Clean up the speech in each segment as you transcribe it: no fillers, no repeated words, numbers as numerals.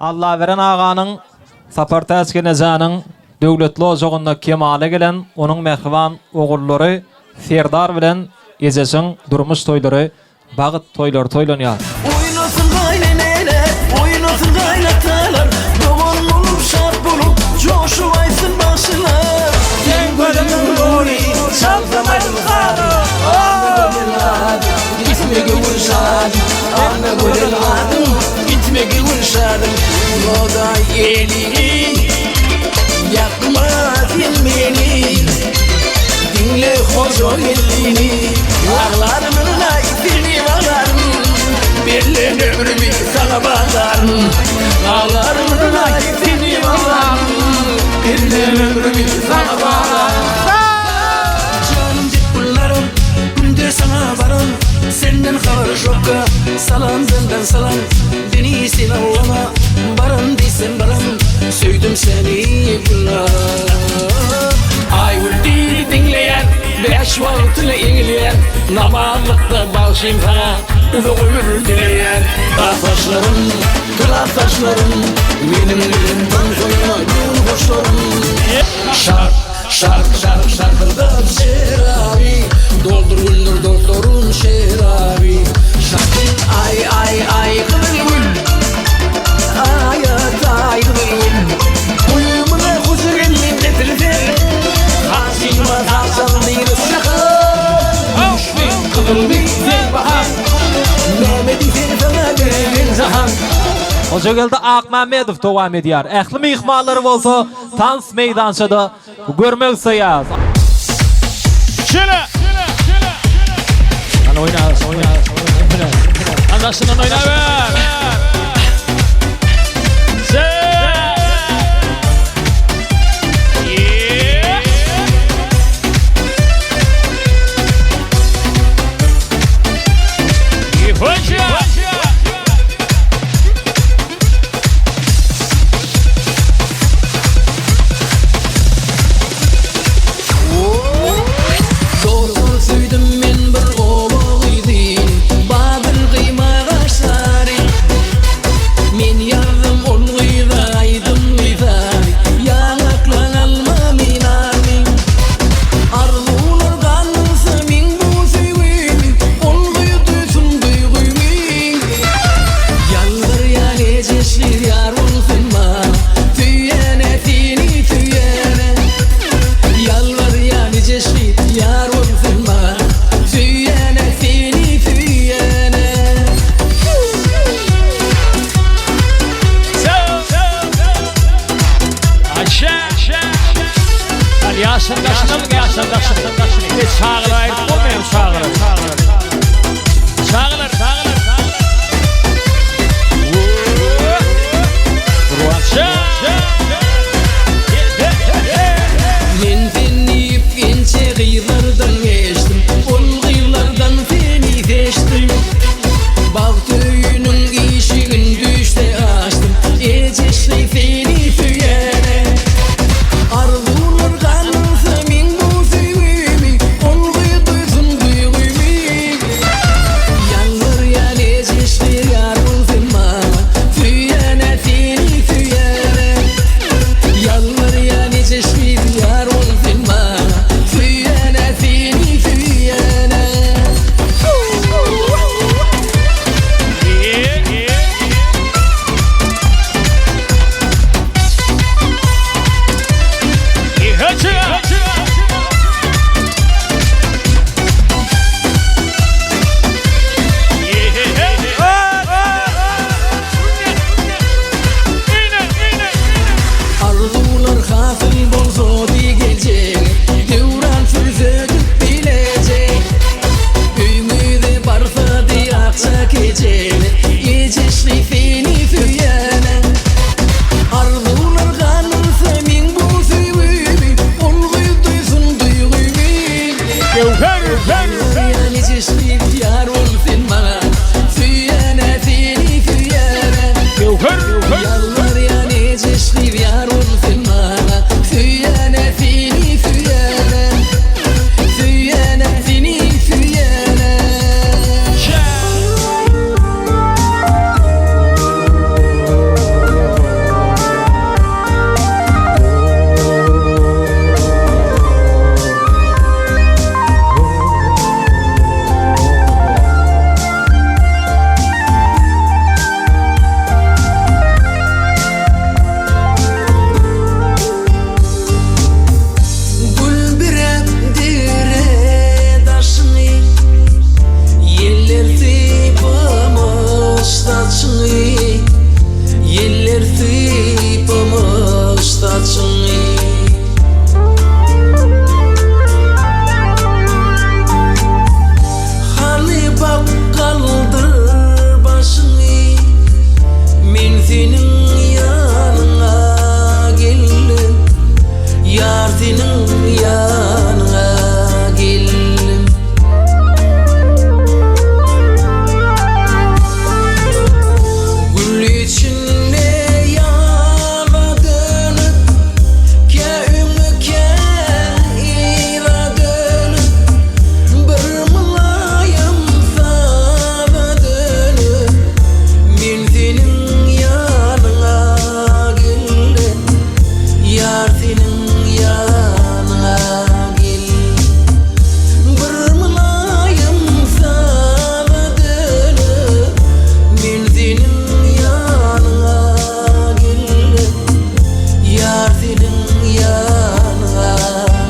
Allah veren ağanın Sapartas Genezanın döwletli ojagynda kemale gelen onun mehriban ogulları Serdar bilen Ezesin durmuş toylary bagyt toylar toylanýar. Oynasın gayleneler, oynasın gaylatalar, Doğan olup şart bulup, coşup aysın başlar. Sen gözümün nuri, çalsamaydım karı, Anne gönülladım, gitme gönüşadım, Anne gönülladım, gitme gönüşadım. Loda elini, yakma dilmeni, dinle hoca elini, ağlarımın ayetini bağlarım. Birlen ömrümü sana bağlarım, ağlarımın ayetini bağlarım. Birlen ömrümü sana bağlarım. Canım dik günde sana varım, senden haber şokka. Salam benden salam, beni sen Allah'ma, barım değilsen barım, söydüm seni kullar. Ay uldi dinleyen, beş vakitli ingleyen, namazlıkta bağışayım sana, uzun ömür dileyen. Arkadaşlarım, kılaftaşlarım, benim elimden koyma gün hoşlarım. Şark, şark, şark, şarkırdım şerabi, doldur güldür doktorum şerabi. Şarkın ay ay ay kıvılgül, ayat ay kıvılgül. Uyumuna huzur elini getirdi, Haşima taşan değil şakal. Müşfik kıvılgül zeybahan, Mehmet'i sana verin zahan. Hoca geldi Akmamedov devam edýär. Ähli mihmanlary bolsa tans meydançada görmek sayaz. Şöyle. Ana oyna. Anlaşılan oyna ver. Yalvar ya necesli yar olsun bana, Füyene Yar senin yanına geldim. Gül içinde yana dönüp Kâ'üme ira dönüp Bir mılayım sana dönüp Men senin yanına geldim. Yar senin yanına geldim. Bir mılayım sana dönüp Men senin yanına geldim. Yar senin yanına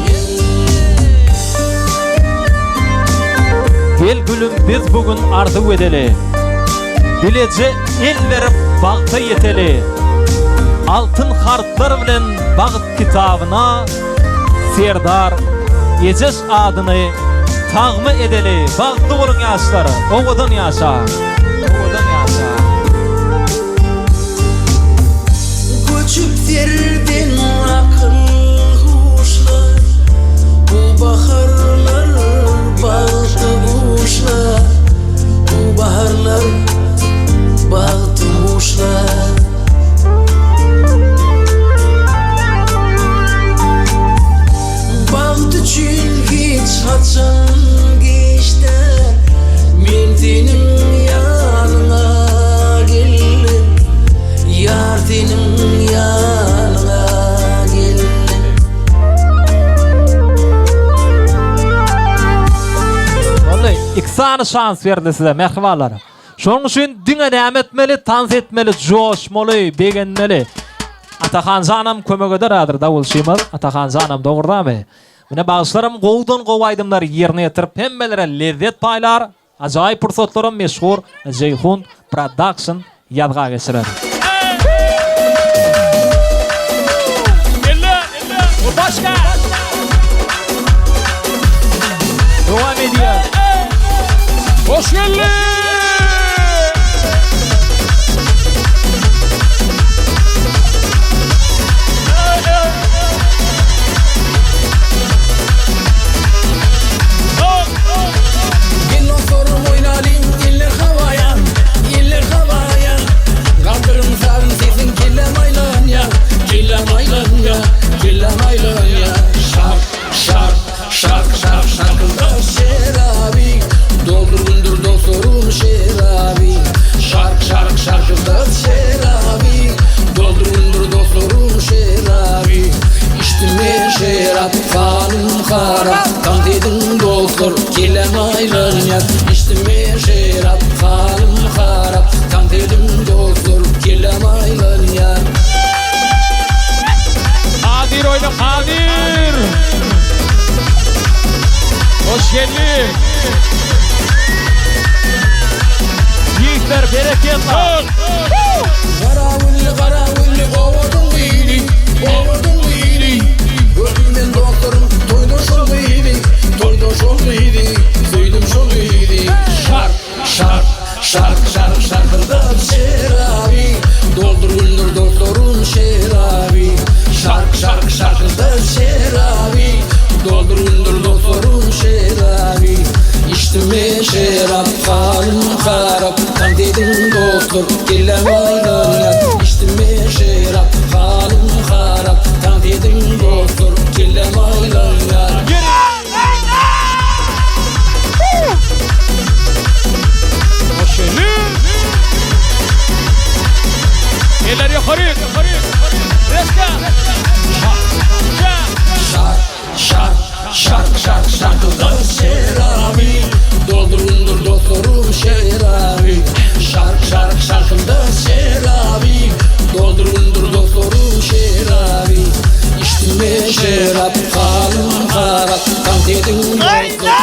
geldim. Gel gülüm biz bugün arzu edeli. Dilece el verip bağıta yeteli. Altın harflar bilen bağıt kitabına Serdar Eceş adını tağmı edeli. Bağıtlı olun yaşları. Oğudan yaşa. Oğudan yaşa. Göçüp serden akıl kuşlar Bu baharlar bağıtı kuşlar Bu baharlar bağıtı kuşlar Bağıt için hiç haçan geçler Men senin yanına geldim. Yar senin yanına geldim. Vallahi iksana şans verdi size merhabalar. Şonuň üçin diňe näme etmeli, tans etmeli, joşmaly, begenmeli. Atahan zanam kömek eder davulşymaz. Atahan zanam dogurdamy? Mine bagyslarym gowdan gowaydymlar ýerine ýetirip hemmelere lezzet paýlar. Ajaýyp pursatlarym meşhur Jeyhun Production ýadga geçirer. Bu başka. Dowam edýär. Hoş geldin. Gel oturum oynayalım eller havaya, eller havaya. Kaldırım sarın sesin kellem aylan ya, kellem aylan ya, kellem aylan ya. Şark, şark, şark, şark, şarkında şerabi. Doldurundur dostlarım şerabi. Şark, şark, şarkında şerabi. Doldurundur dostlarım şerabi. İçtime şerap, kanım harap. Kan dedim dostlar, kellem aylan ya. İçtime şerap, kanım harap. Kan dedim dostlar, kellem aylan ya. Kadir oyna Kadir. Hoş geldin. Yiğitler bereketler. Karavulli, karavulli, ovadın iyili, ovadın iyili. Gördüm doktorum, toydum şol iyili, toydum şol iyili, söyledim şol iyili. Şark, şark, şark, şark, şarkında şerabi. Dolduruldur doktorun şerabi. Şark, şark, şarkında şerabi. Dolduruldur doktorun şerabi. İçtime şerap, kanım harap. Kan dedim doktor, kellem aylan ya. İçtime şerap, kanım harap. Kan dedim doktor, kellem aylan ya. Hoş geldin. Eller yukarı. Reska. Şark, şark, şark, şarkıda şerabi. Doldurundur doktorum şerabi. Şark, şark, şarkında şerabi. Doldurundur doktorum şerabi. İçtime şerap, kanım harap. Kan dedim doktor,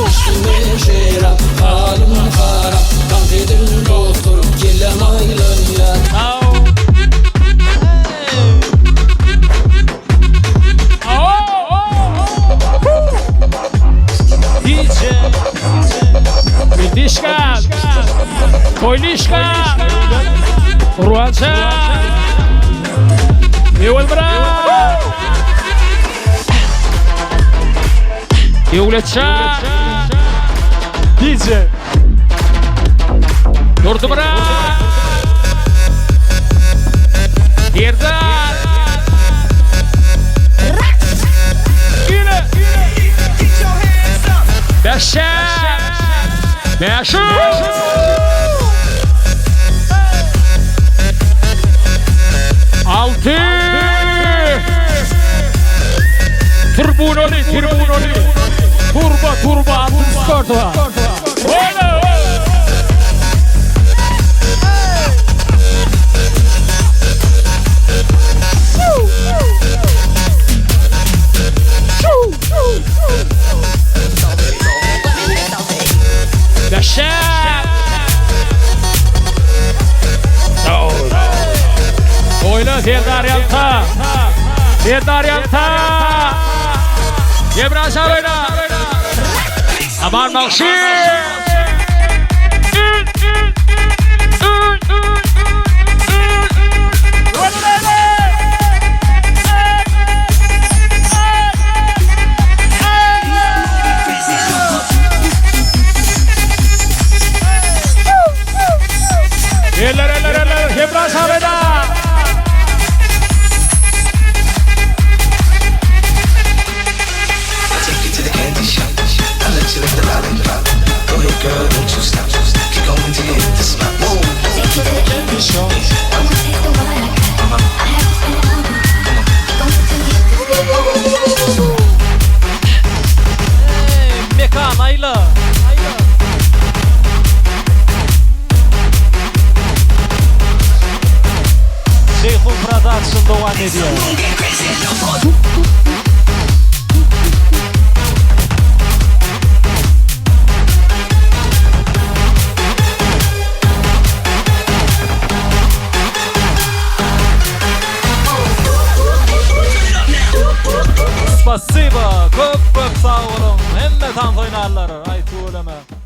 İçtime şerap, kanım harap. Kan dedim doktor, kellem aylan ya. Dişka. Koylişka. Ruança. Ewel bra. Devletşah. DJ. Durdumra. Serdar. Yine. Beşer. Meşhur. Altı. Turbunoli. Turba. Altın skortu var. Ola. Beşer. Oyla Serdar Yalta. Yebraşar oyna. Aman Malşir. Eller. Yebraşar oyna. Girl, don't you stop. Keep going till you hit the spot. Whoa. Take you to the candy shop. I wanna taste the wine I got. I have to spend it all. Go to the Mekan ayla. Şeyhun Production devam ediyor. Spasiba, köp sağ olun. Hem de tam oynarlar. Ay tuğleme.